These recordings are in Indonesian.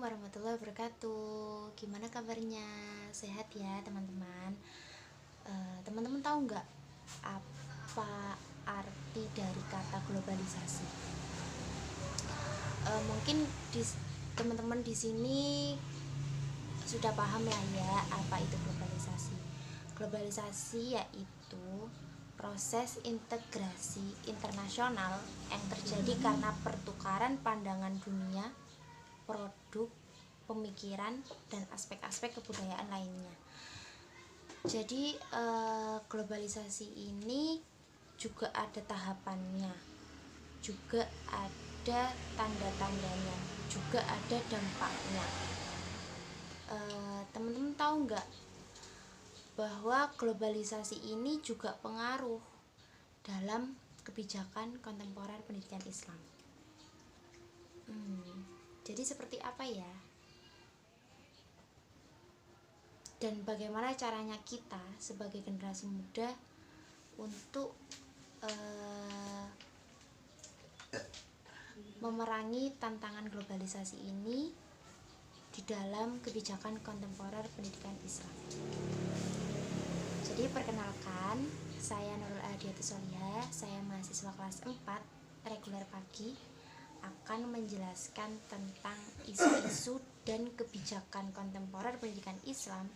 warahmatullahi wabarakatuh. Gimana kabarnya? Sehat ya teman-teman? Teman-teman tahu nggak apa arti dari kata globalisasi? Mungkin teman-teman di sini sudah paham lah ya apa itu globalisasi. Globalisasi yaitu proses integrasi internasional yang terjadi karena pertukaran pandangan dunia, produk, pemikiran, dan aspek-aspek kebudayaan lainnya. Jadi globalisasi ini juga ada tahapannya, juga ada tanda-tandanya, juga ada dampaknya. Teman-teman tahu nggak bahwa globalisasi ini juga pengaruh dalam kebijakan kontemporer pendidikan Islam? Jadi seperti apa ya? Dan bagaimana caranya kita sebagai generasi muda untuk memerangi tantangan globalisasi ini di dalam kebijakan kontemporer pendidikan Islam. Jadi perkenalkan, saya Nurul Adiatus Solihah, saya mahasiswa kelas 4 reguler pagi, akan menjelaskan tentang isu-isu dan kebijakan kontemporer pendidikan Islam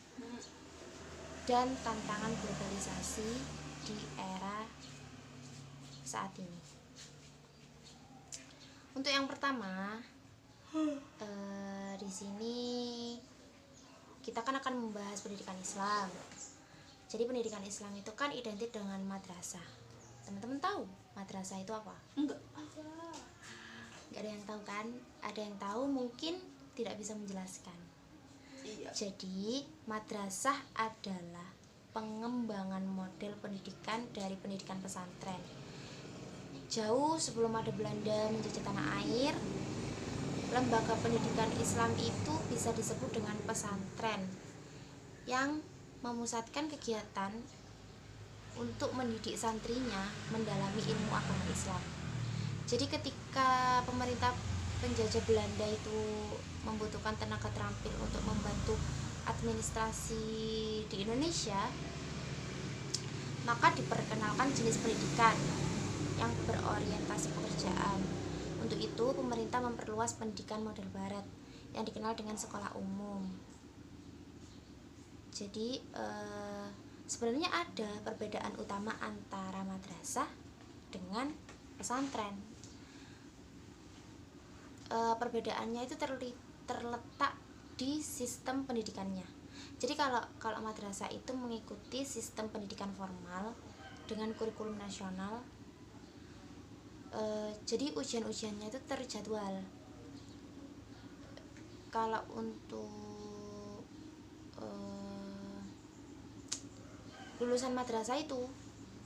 dan tantangan globalisasi di era saat ini. Untuk yang pertama, di sini kita kan akan membahas pendidikan Islam. Jadi pendidikan Islam itu kan identik dengan madrasah. Teman-teman tahu madrasah itu apa? Enggak Gak ada yang tahu kan? Ada yang tahu mungkin tidak bisa menjelaskan. Iya. Jadi madrasah adalah pengembangan model pendidikan dari pendidikan pesantren. Jauh sebelum ada Belanda menjajah tanah air, lembaga pendidikan Islam itu bisa disebut dengan pesantren yang memusatkan kegiatan untuk mendidik santrinya mendalami ilmu agama Islam. Jadi ketika pemerintah penjajah Belanda itu membutuhkan tenaga terampil untuk membantu administrasi di Indonesia, maka diperkenalkan jenis pendidikan yang berorientasi pekerjaan. Untuk itu pemerintah memperluas pendidikan model barat yang dikenal dengan sekolah umum. Jadi sebenarnya ada perbedaan utama antara madrasah dengan pesantren. Perbedaannya itu terletak di sistem pendidikannya. Jadi kalau madrasah itu mengikuti sistem pendidikan formal dengan kurikulum nasional. Jadi ujian-ujiannya itu terjadwal. Kalau untuk lulusan madrasah itu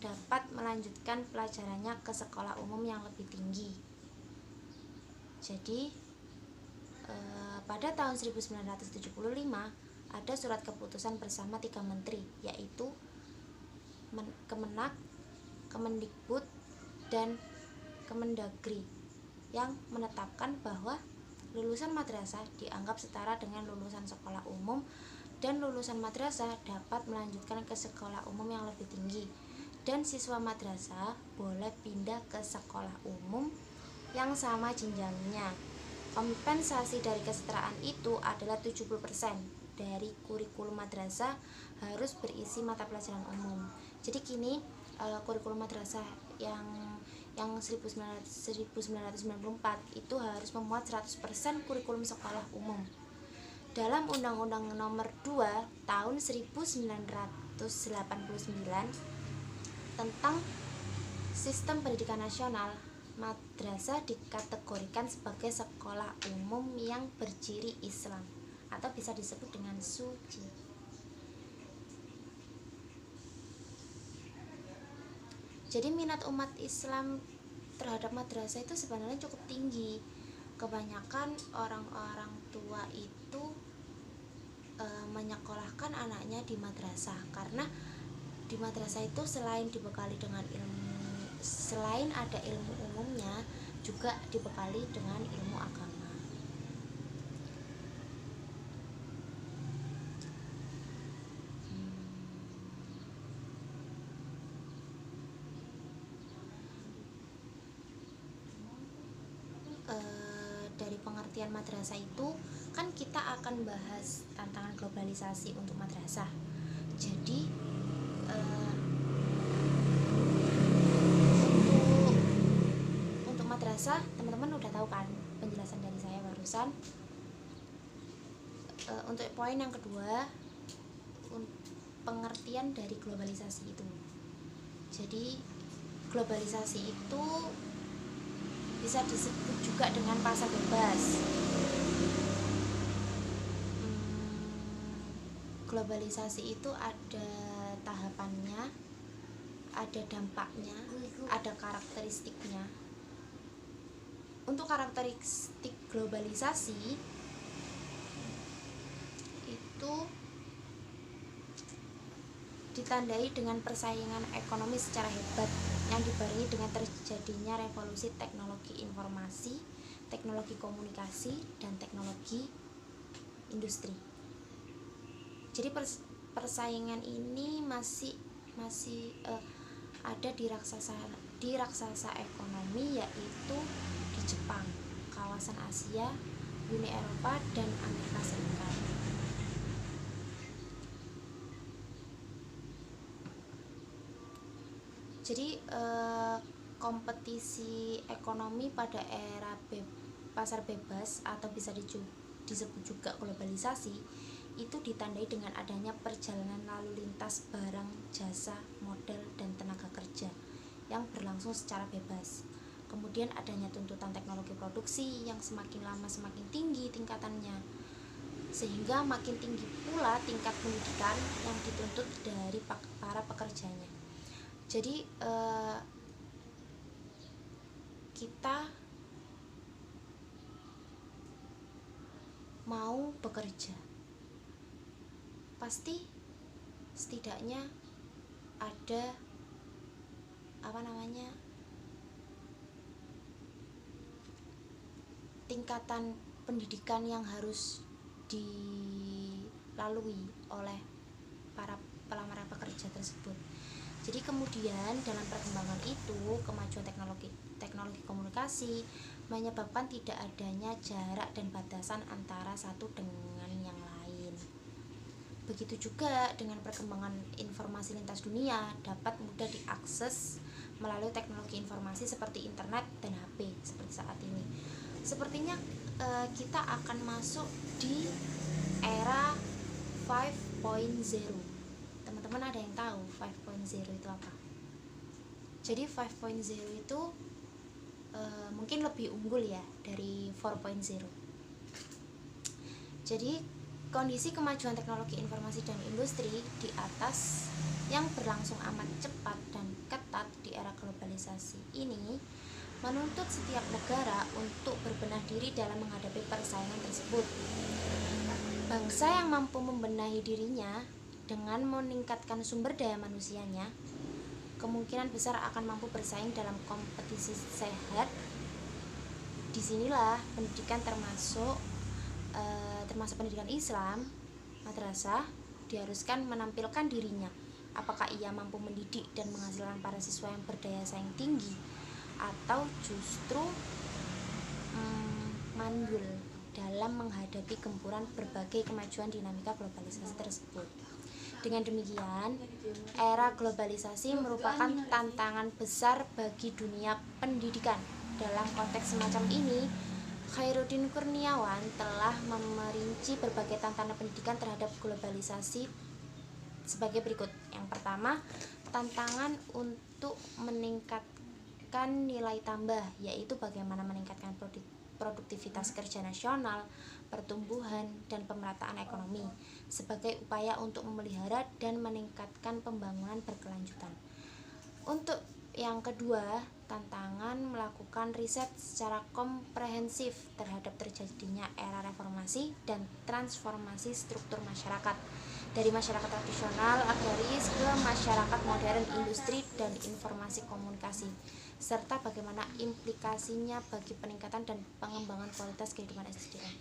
dapat melanjutkan pelajarannya ke sekolah umum yang lebih tinggi. Jadi pada tahun 1975 ada surat keputusan bersama 3 menteri, yaitu Kemenak, Kemendikbud, dan Kemendagri, yang menetapkan bahwa lulusan madrasah dianggap setara dengan lulusan sekolah umum, dan lulusan madrasah dapat melanjutkan ke sekolah umum yang lebih tinggi, dan siswa madrasah boleh pindah ke sekolah umum yang sama jenjangnya. Kompensasi dari kesetaraan itu adalah 70% dari kurikulum madrasah harus berisi mata pelajaran umum. Jadi kini kurikulum madrasah yang 1994 itu harus memuat 100% kurikulum sekolah umum. Dalam Undang-Undang Nomor 2 Tahun 1989 tentang Sistem Pendidikan Nasional, madrasah dikategorikan sebagai sekolah umum yang berciri Islam atau bisa disebut dengan suci. Jadi minat umat Islam terhadap madrasah itu sebenarnya cukup tinggi. Kebanyakan orang-orang tua itu menyekolahkan anaknya di madrasah, karena di madrasah itu selain dibekali dengan selain ada ilmu umumnya, juga dibekali dengan ilmu agama. dari pengertian madrasah itu kan kita akan bahas tantangan globalisasi untuk madrasah. Jadi untuk madrasah teman-teman udah tahu kan penjelasan dari saya barusan. Untuk poin yang kedua, pengertian dari globalisasi itu. Jadi globalisasi itu bisa disebut juga dengan pasar bebas. Globalisasi itu ada tahapannya, ada dampaknya, ada karakteristiknya. Untuk karakteristik globalisasi itu ditandai dengan persaingan ekonomi secara hebat yang dibarengi dengan terjadinya revolusi teknologi informasi, teknologi komunikasi, dan teknologi industri. Jadi persaingan ini masih ada di raksasa ekonomi, yaitu di Jepang, kawasan Asia, Uni Eropa, dan Amerika Serikat. Jadi kompetisi ekonomi pada era pasar bebas atau bisa disebut juga globalisasi itu ditandai dengan adanya perjalanan lalu lintas barang, jasa, modal, dan tenaga kerja yang berlangsung secara bebas. Kemudian adanya tuntutan teknologi produksi yang semakin lama semakin tinggi tingkatannya, sehingga makin tinggi pula tingkat pendidikan yang dituntut dari para pekerjanya. Jadi kita mau bekerja, pasti setidaknya ada tingkatan pendidikan yang harus dilalui oleh para pelamar pekerja tersebut. Jadi kemudian dalam perkembangan itu, kemajuan teknologi komunikasi menyebabkan tidak adanya jarak dan batasan antara satu dengan yang lain. Begitu juga dengan perkembangan informasi lintas dunia dapat mudah diakses melalui teknologi informasi seperti internet dan HP seperti saat ini. Sepertinya kita akan masuk di era 5.0. Teman-teman ada yang tahu 5.0 itu apa? Jadi 5.0 itu mungkin lebih unggul ya dari 4.0. Jadi kondisi kemajuan teknologi informasi dan industri di atas yang berlangsung amat cepat dan ketat di era globalisasi ini menuntut setiap negara untuk berbenah diri dalam menghadapi persaingan tersebut. Bangsa yang mampu membenahi dirinya dengan meningkatkan sumber daya manusianya, kemungkinan besar akan mampu bersaing dalam kompetisi sehat. Disinilah pendidikan termasuk pendidikan Islam, madrasah, diharuskan menampilkan dirinya. Apakah ia mampu mendidik dan menghasilkan para siswa yang berdaya saing tinggi, atau justru mandul dalam menghadapi gempuran berbagai kemajuan dinamika globalisasi tersebut. Dengan demikian, era globalisasi merupakan tantangan besar bagi dunia pendidikan. Dalam konteks semacam ini, Khairuddin Kurniawan telah merinci berbagai tantangan pendidikan terhadap globalisasi sebagai berikut. Yang pertama, tantangan untuk meningkatkan nilai tambah, yaitu bagaimana meningkatkan produktivitas kerja nasional, pertumbuhan, dan pemerataan ekonomi sebagai upaya untuk memelihara dan meningkatkan pembangunan berkelanjutan. Untuk yang kedua, tantangan melakukan riset secara komprehensif terhadap terjadinya era reformasi dan transformasi struktur masyarakat dari masyarakat tradisional agraris ke masyarakat modern industri dan informasi komunikasi, serta bagaimana implikasinya bagi peningkatan dan pengembangan kualitas kehidupan SDM.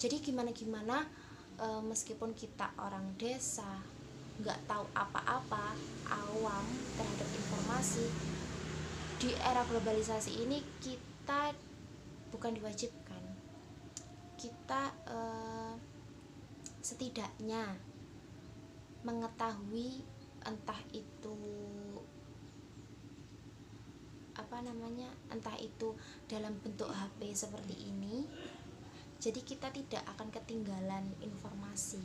Jadi gimana meskipun kita orang desa, nggak tahu apa-apa, awam terhadap informasi, di era globalisasi ini kita bukan diwajibkan, kita setidaknya mengetahui entah itu entah itu dalam bentuk HP seperti ini, jadi kita tidak akan ketinggalan informasi.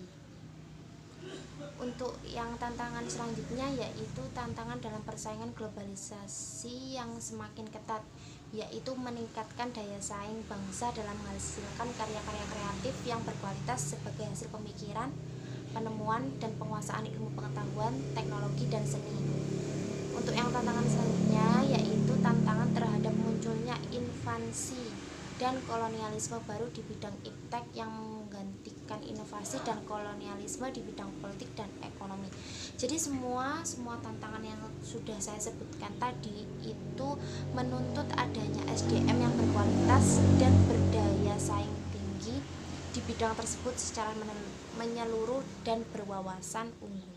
Untuk yang tantangan selanjutnya yaitu tantangan dalam persaingan globalisasi yang semakin ketat, yaitu meningkatkan daya saing bangsa dalam menghasilkan karya-karya kreatif yang berkualitas sebagai hasil pemikiran, penemuan, dan penguasaan ilmu pengetahuan, teknologi, dan seni. Untuk yang tantangan selanjutnya yaitu tantangan terhadap munculnya invasi dan kolonialisme baru di bidang iptek yang menggantikan inovasi dan kolonialisme di bidang politik dan ekonomi. Jadi semua tantangan yang sudah saya sebutkan tadi itu menuntut adanya SDM yang berkualitas dan berdaya saing tinggi di bidang tersebut secara menyeluruh dan berwawasan unggul.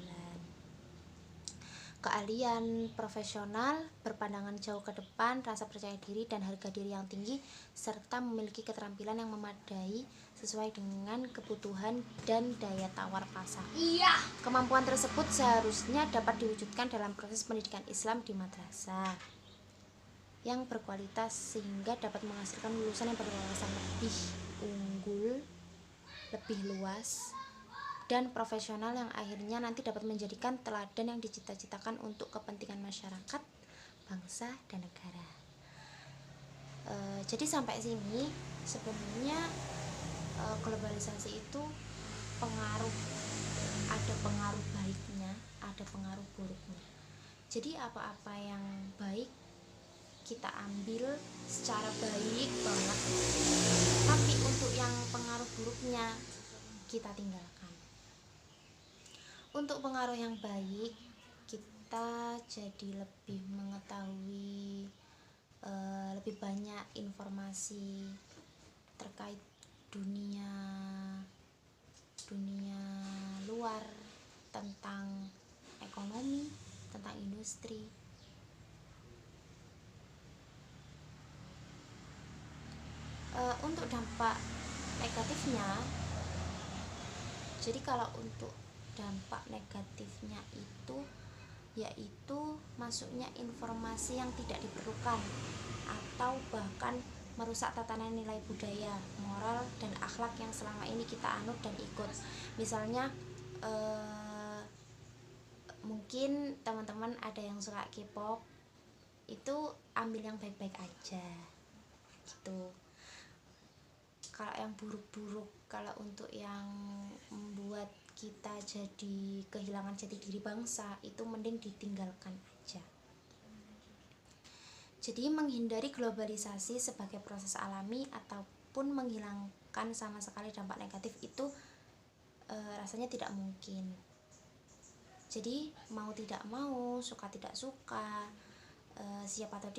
Keahlian profesional, berpandangan jauh ke depan, rasa percaya diri dan harga diri yang tinggi, serta memiliki keterampilan yang memadai sesuai dengan kebutuhan dan daya tawar pasar. Kemampuan tersebut seharusnya dapat diwujudkan dalam proses pendidikan Islam di madrasah yang berkualitas sehingga dapat menghasilkan lulusan yang berwawasan lebih unggul, lebih luas, dan profesional yang akhirnya nanti dapat menjadikan teladan yang dicita-citakan untuk kepentingan masyarakat, bangsa, dan negara. Jadi sampai sini sebenarnya globalisasi itu ada pengaruh baiknya, ada pengaruh buruknya. Jadi apa-apa yang baik kita ambil secara baik banget, tapi untuk yang pengaruh buruknya kita tinggalkan. Untuk pengaruh yang baik, kita jadi lebih mengetahui lebih banyak informasi terkait dunia luar, tentang ekonomi, tentang industri. Untuk dampak negatifnya, jadi kalau untuk dampak negatifnya itu yaitu masuknya informasi yang tidak diperlukan atau bahkan merusak tatanan nilai budaya, moral, dan akhlak yang selama ini kita anut dan ikut. Misalnya mungkin teman-teman ada yang suka K-pop, itu ambil yang baik-baik aja gitu. Kalau yang buruk-buruk, kalau untuk yang membuat kita jadi kehilangan jati diri bangsa, itu mending ditinggalkan aja. Jadi menghindari globalisasi sebagai proses alami ataupun menghilangkan sama sekali dampak negatif itu rasanya tidak mungkin. Jadi mau tidak mau, suka tidak suka, siap atau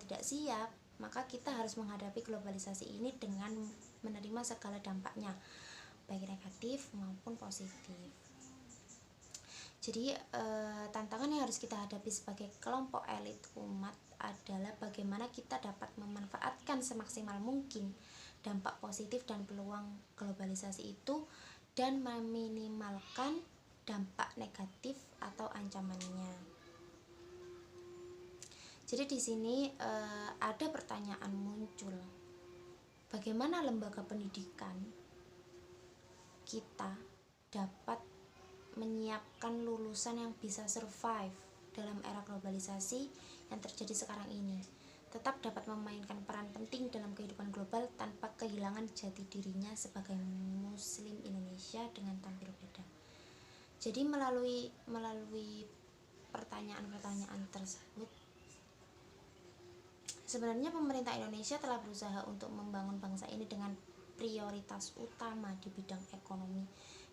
tidak siap, maka kita harus menghadapi globalisasi ini dengan menerima segala dampaknya, baik negatif maupun positif. Jadi tantangan yang harus kita hadapi sebagai kelompok elit umat adalah bagaimana kita dapat memanfaatkan semaksimal mungkin dampak positif dan peluang globalisasi itu dan meminimalkan dampak negatif atau ancamannya. Jadi di sini ada pertanyaan muncul, bagaimana lembaga pendidikan kita dapat menyiapkan lulusan yang bisa survive dalam era globalisasi yang terjadi sekarang ini, tetap dapat memainkan peran penting dalam kehidupan global tanpa kehilangan jati dirinya sebagai Muslim Indonesia dengan tampil beda. Jadi melalui pertanyaan-pertanyaan tersebut, sebenarnya pemerintah Indonesia telah berusaha untuk membangun bangsa ini dengan prioritas utama di bidang ekonomi,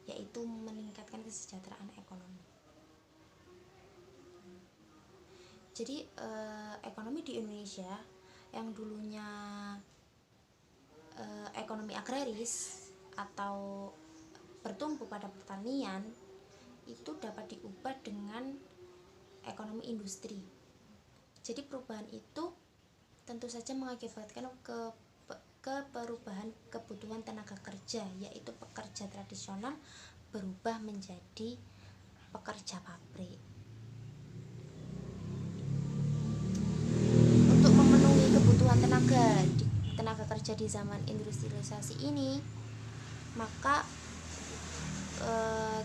yaitu meningkatkan kesejahteraan ekonomi. Jadi ekonomi di Indonesia yang dulunya ekonomi agraris atau bertumpu pada pertanian itu dapat diubah dengan ekonomi industri. Jadi perubahan itu tentu saja mengakibatkan ke perubahan kebutuhan tenaga kerja, yaitu pekerja tradisional berubah menjadi pekerja pabrik. Untuk memenuhi kebutuhan tenaga kerja di zaman industrialisasi ini, maka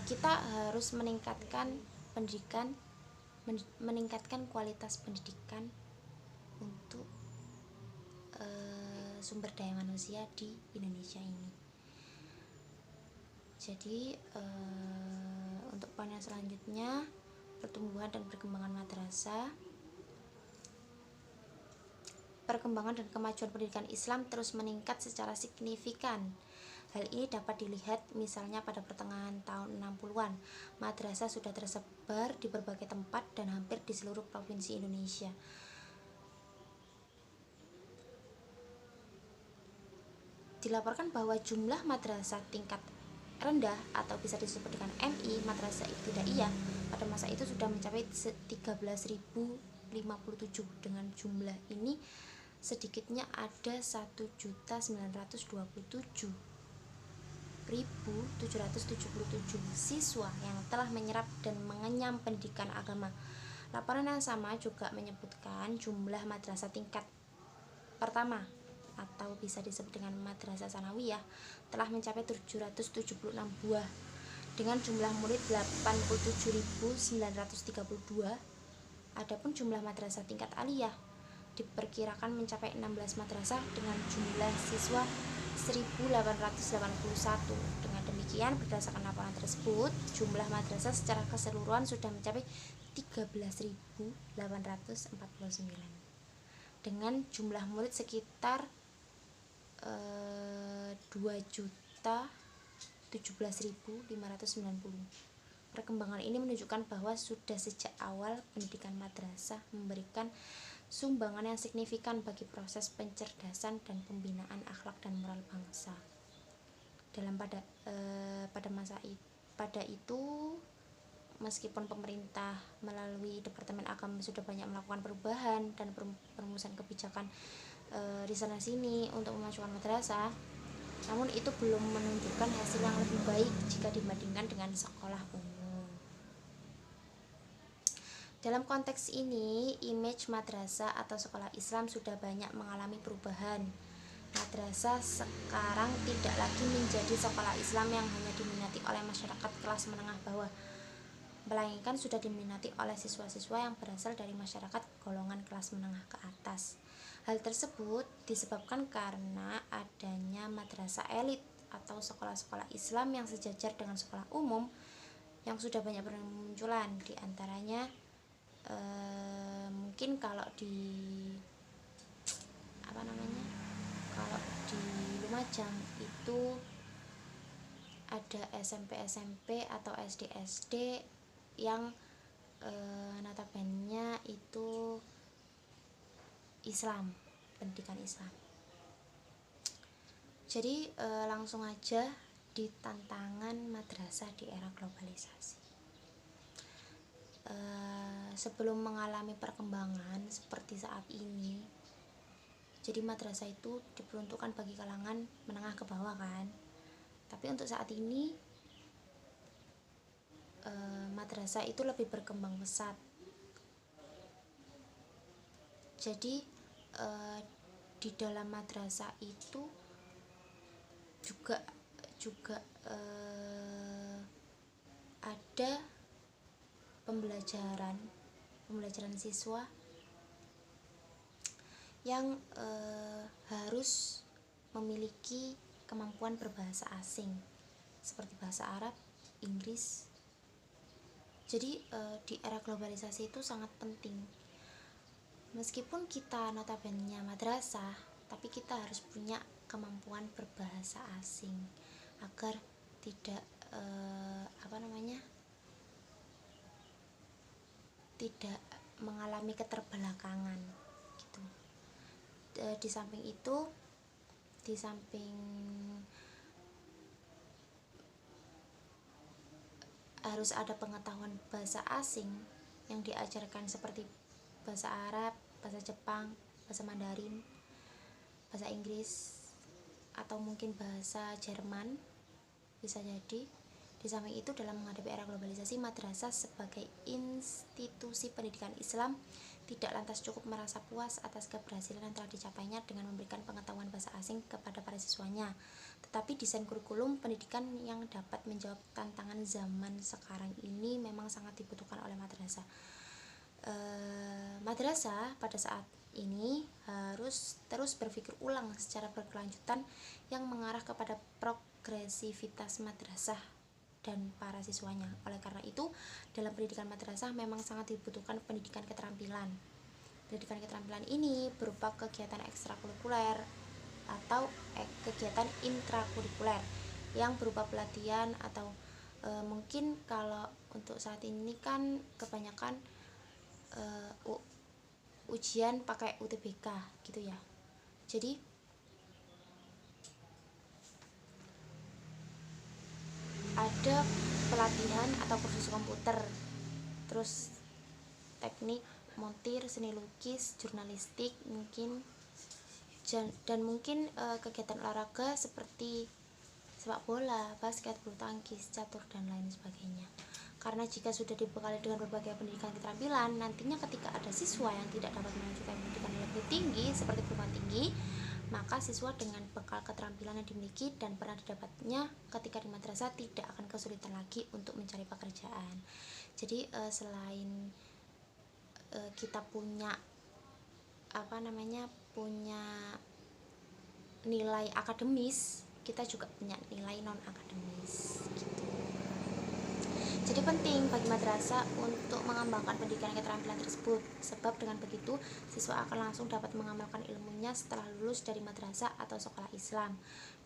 kita harus meningkatkan pendidikan, meningkatkan kualitas pendidikan untuk sumber daya manusia di Indonesia ini. Jadi untuk poin yang selanjutnya, pertumbuhan dan perkembangan madrasah. Perkembangan dan kemajuan pendidikan Islam terus meningkat secara signifikan. Hal ini dapat dilihat misalnya pada pertengahan tahun 60-an, madrasah sudah tersebar di berbagai tempat dan hampir di seluruh provinsi Indonesia. Dilaporkan bahwa jumlah madrasah tingkat rendah atau bisa disebut dengan MI, madrasah ibtidaiyah, pada masa itu sudah mencapai 13.057. Dengan jumlah ini sedikitnya ada 1.927.777 siswa yang telah menyerap dan mengenyam pendidikan agama. Laporan yang sama juga menyebutkan jumlah madrasah tingkat pertama atau bisa disebut dengan madrasah sanawiyah telah mencapai 776 buah dengan jumlah murid 87.932. Adapun jumlah madrasah tingkat aliyah diperkirakan mencapai 16 madrasah dengan jumlah siswa 1.881. Dengan demikian, berdasarkan laporan tersebut, jumlah madrasah secara keseluruhan sudah mencapai 13.849 dengan jumlah murid sekitar 2.017.590. Perkembangan ini menunjukkan bahwa sudah sejak awal pendidikan madrasah memberikan sumbangan yang signifikan bagi proses pencerdasan dan pembinaan akhlak dan moral bangsa. Pada itu, meskipun pemerintah melalui Departemen Agama sudah banyak melakukan perubahan dan perumusan kebijakan di sana sini untuk memajukan madrasah, namun itu belum menunjukkan hasil yang lebih baik jika dibandingkan dengan sekolah umum. Dalam konteks ini, image madrasah atau sekolah Islam sudah banyak mengalami perubahan. Madrasah sekarang tidak lagi menjadi sekolah Islam yang hanya diminati oleh masyarakat kelas menengah bawah, melainkan sudah diminati oleh siswa-siswa yang berasal dari masyarakat golongan kelas menengah ke atas. Hal tersebut disebabkan karena adanya madrasah elit atau sekolah-sekolah Islam yang sejajar dengan sekolah umum yang sudah banyak bermunculan. Di antaranya mungkin kalau di Lumajang itu ada SMP atau SD yang notabene itu Islam, pendidikan Islam. Jadi langsung aja di tantangan madrasah di era globalisasi. Sebelum mengalami perkembangan seperti saat ini, jadi madrasah itu diperuntukkan bagi kalangan menengah ke bawah kan. Tapi untuk saat ini madrasah itu lebih berkembang pesat. Jadi di dalam madrasah itu juga ada pembelajaran siswa yang harus memiliki kemampuan berbahasa asing seperti bahasa Arab, Inggris. Jadi di era globalisasi itu sangat penting. Meskipun kita notabene madrasah, tapi kita harus punya kemampuan berbahasa asing agar tidak tidak mengalami keterbelakangan gitu. Di samping harus ada pengetahuan bahasa asing yang diajarkan seperti bahasa Arab, bahasa Jepang, bahasa Mandarin, bahasa Inggris, atau mungkin bahasa Jerman, bisa jadi. Di samping itu, dalam menghadapi era globalisasi, madrasah sebagai institusi pendidikan Islam tidak lantas cukup merasa puas atas keberhasilan yang telah dicapainya dengan memberikan pengetahuan bahasa asing kepada para siswanya, tetapi desain kurikulum pendidikan yang dapat menjawab tantangan zaman sekarang ini memang sangat dibutuhkan oleh madrasah. Madrasah pada saat ini harus terus berpikir ulang secara berkelanjutan yang mengarah kepada progresivitas madrasah dan para siswanya. Oleh karena itu, dalam pendidikan madrasah memang sangat dibutuhkan pendidikan keterampilan. Pendidikan keterampilan ini berupa kegiatan ekstrakurikuler atau kegiatan intrakurikuler yang berupa pelatihan atau mungkin kalau untuk saat ini kan kebanyakan ujian pakai UTBK gitu ya. Jadi ada pelatihan atau kursus komputer, terus teknik montir, seni lukis, jurnalistik mungkin, dan mungkin kegiatan olahraga seperti sepak bola, basket, bulu tangkis, catur, dan lain sebagainya. Karena jika sudah dibekali dengan berbagai pendidikan keterampilan, nantinya ketika ada siswa yang tidak dapat melanjutkan pendidikan yang lebih tinggi seperti perguruan tinggi, maka siswa dengan bekal keterampilan yang dimiliki dan pernah didapatnya ketika di madrasah tidak akan kesulitan lagi untuk mencari pekerjaan. Jadi selain kita punya punya nilai akademis, kita juga punya nilai non akademis gitu. Jadi penting bagi madrasah untuk mengembangkan pendidikan keterampilan tersebut, sebab dengan begitu siswa akan langsung dapat mengamalkan ilmunya setelah lulus dari madrasah atau sekolah Islam,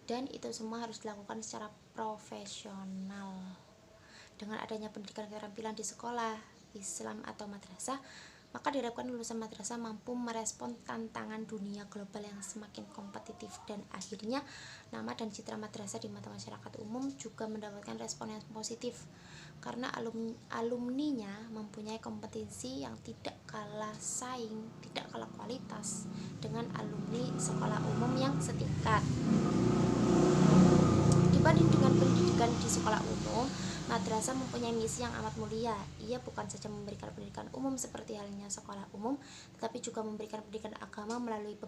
dan itu semua harus dilakukan secara profesional. Dengan adanya pendidikan keterampilan di sekolah Islam atau madrasah, maka diharapkan lulusan madrasah mampu merespon tantangan dunia global yang semakin kompetitif, dan akhirnya nama dan citra madrasah di mata masyarakat umum juga mendapatkan respon yang positif karena alumninya mempunyai kompetensi yang tidak kalah saing, tidak kalah kualitas dengan alumni sekolah umum yang setingkat. Dibanding dengan pendidikan di sekolah umum, madrasah mempunyai misi yang amat mulia. Ia bukan saja memberikan pendidikan umum seperti halnya sekolah umum, tetapi juga memberikan pendidikan agama melalui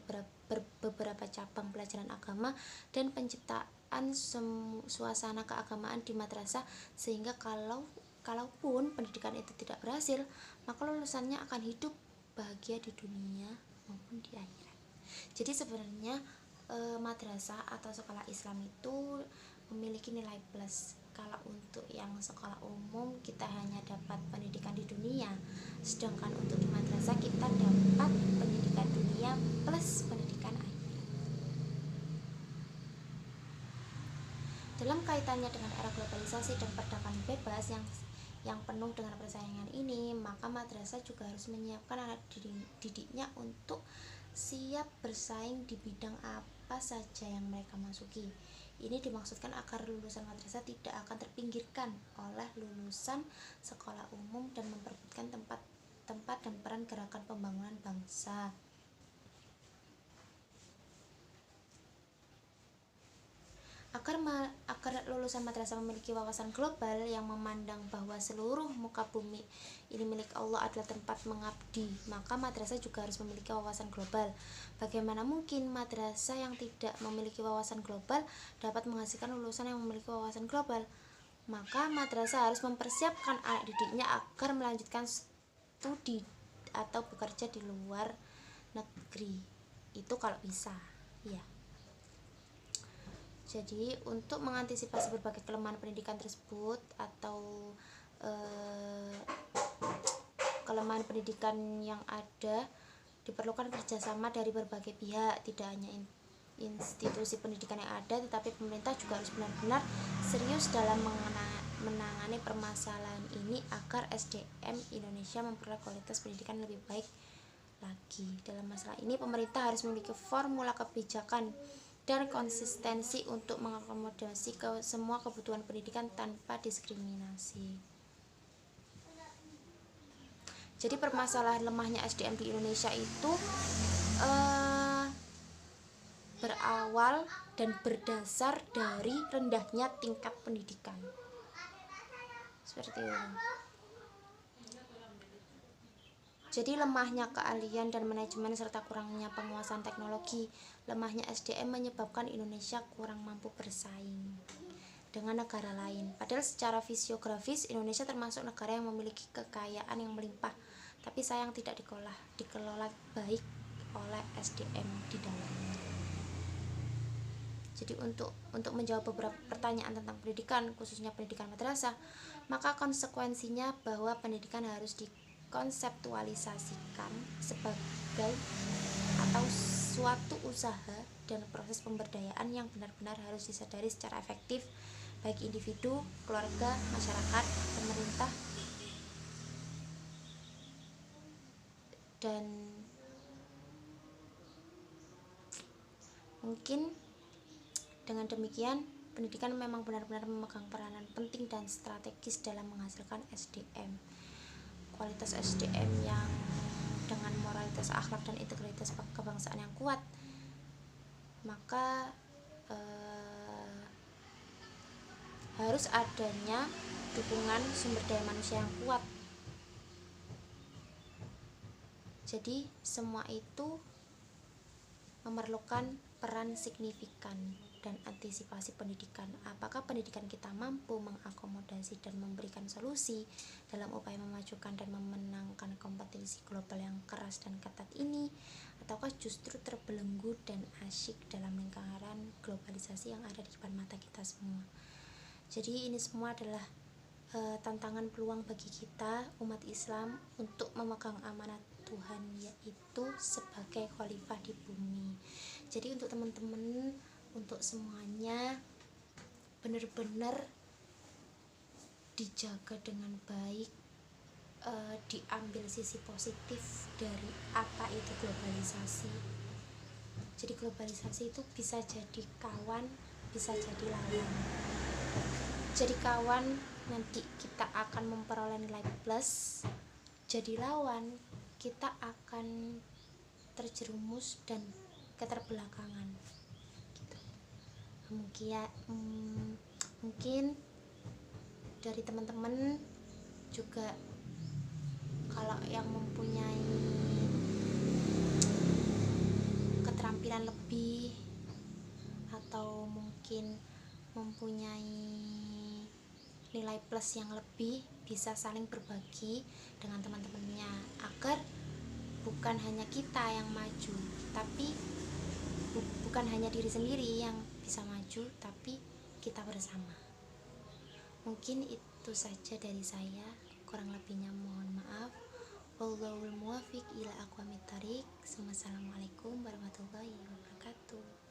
beberapa cabang pelajaran agama dan penciptaan suasana keagamaan di madrasah, sehingga kalaupun pendidikan itu tidak berhasil, maka lulusannya akan hidup bahagia di dunia maupun di akhirat. Jadi sebenarnya madrasah atau sekolah Islam itu memiliki nilai plus. Kalau untuk yang sekolah umum kita hanya dapat pendidikan di dunia, sedangkan untuk di madrasah kita dapat pendidikan dunia plus pendidikan akhirat. Dalam kaitannya dengan era globalisasi dan perdagangan bebas yang penuh dengan persaingan ini, maka madrasah juga harus menyiapkan anak didiknya untuk siap bersaing di bidang apa saja yang mereka masuki. Ini dimaksudkan agar lulusan madrasah tidak akan terpinggirkan oleh lulusan sekolah umum dan memperebutkan tempat dan peran gerakan pembangunan bangsa. Agar lulusan madrasah memiliki wawasan global yang memandang bahwa seluruh muka bumi ini milik Allah adalah tempat mengabdi, maka madrasah juga harus memiliki wawasan global. Bagaimana mungkin madrasah yang tidak memiliki wawasan global dapat menghasilkan lulusan yang memiliki wawasan global? Maka madrasah harus mempersiapkan anak didiknya agar melanjutkan studi atau bekerja di luar negeri. Itu kalau bisa, ya. Jadi untuk mengantisipasi berbagai kelemahan pendidikan tersebut atau kelemahan pendidikan yang ada, diperlukan kerjasama dari berbagai pihak, tidak hanya institusi pendidikan yang ada, tetapi pemerintah juga harus benar-benar serius dalam menangani permasalahan ini agar SDM Indonesia memperoleh kualitas pendidikan lebih baik lagi. Dalam masalah ini, pemerintah harus memiliki formula kebijakan dan konsistensi untuk mengakomodasi semua kebutuhan pendidikan tanpa diskriminasi. Jadi permasalahan lemahnya SDM di Indonesia itu berawal dan berdasar dari rendahnya tingkat pendidikan. Seperti itu. Jadi lemahnya keahlian dan manajemen serta kurangnya penguasaan teknologi, lemahnya SDM menyebabkan Indonesia kurang mampu bersaing dengan negara lain. Padahal secara fisiografis Indonesia termasuk negara yang memiliki kekayaan yang melimpah, tapi sayang tidak dikelola baik oleh SDM di dalamnya. Jadi untuk menjawab beberapa pertanyaan tentang pendidikan, khususnya pendidikan madrasah, maka konsekuensinya bahwa pendidikan harus dikonseptualisasikan sebagai atau suatu usaha dan proses pemberdayaan yang benar-benar harus disadari secara efektif baik individu, keluarga, masyarakat, pemerintah, dan mungkin dengan demikian pendidikan memang benar-benar memegang peranan penting dan strategis dalam menghasilkan SDM. Kualitas SDM yang dengan moralitas, akhlak, dan integritas kebangsaan yang kuat, maka harus adanya dukungan sumber daya manusia yang kuat. Jadi semua itu memerlukan peran signifikan dan antisipasi pendidikan. Apakah pendidikan kita mampu mengakomodasi dan memberikan solusi dalam upaya memajukan dan memenangkan kompetisi global yang keras dan ketat ini, ataukah justru terbelenggu dan asyik dalam lingkaran globalisasi yang ada di depan mata kita semua. Jadi ini semua adalah tantangan peluang bagi kita umat Islam untuk memegang amanat Tuhan, yaitu sebagai khalifah di bumi. Jadi untuk teman-teman, untuk semuanya, benar-benar dijaga dengan baik, diambil sisi positif dari apa itu globalisasi. Jadi globalisasi itu bisa jadi kawan, bisa jadi lawan. Jadi kawan, nanti kita akan memperoleh nilai plus. Jadi lawan, kita akan terjerumus dan keterbelakangan gitu. Mungkin dari teman-teman juga kalau yang mempunyai keterampilan lebih atau mungkin mempunyai nilai plus yang lebih, bisa saling berbagi dengan teman-temannya agar bukan hanya kita yang maju, tapi bukan hanya diri sendiri yang bisa maju, tapi kita bersama. Mungkin itu saja dari saya, kurang lebihnya mohon maaf. Wallahul muwaffiq ila aqwamit thariq. Wassalamualaikum warahmatullahi wabarakatuh.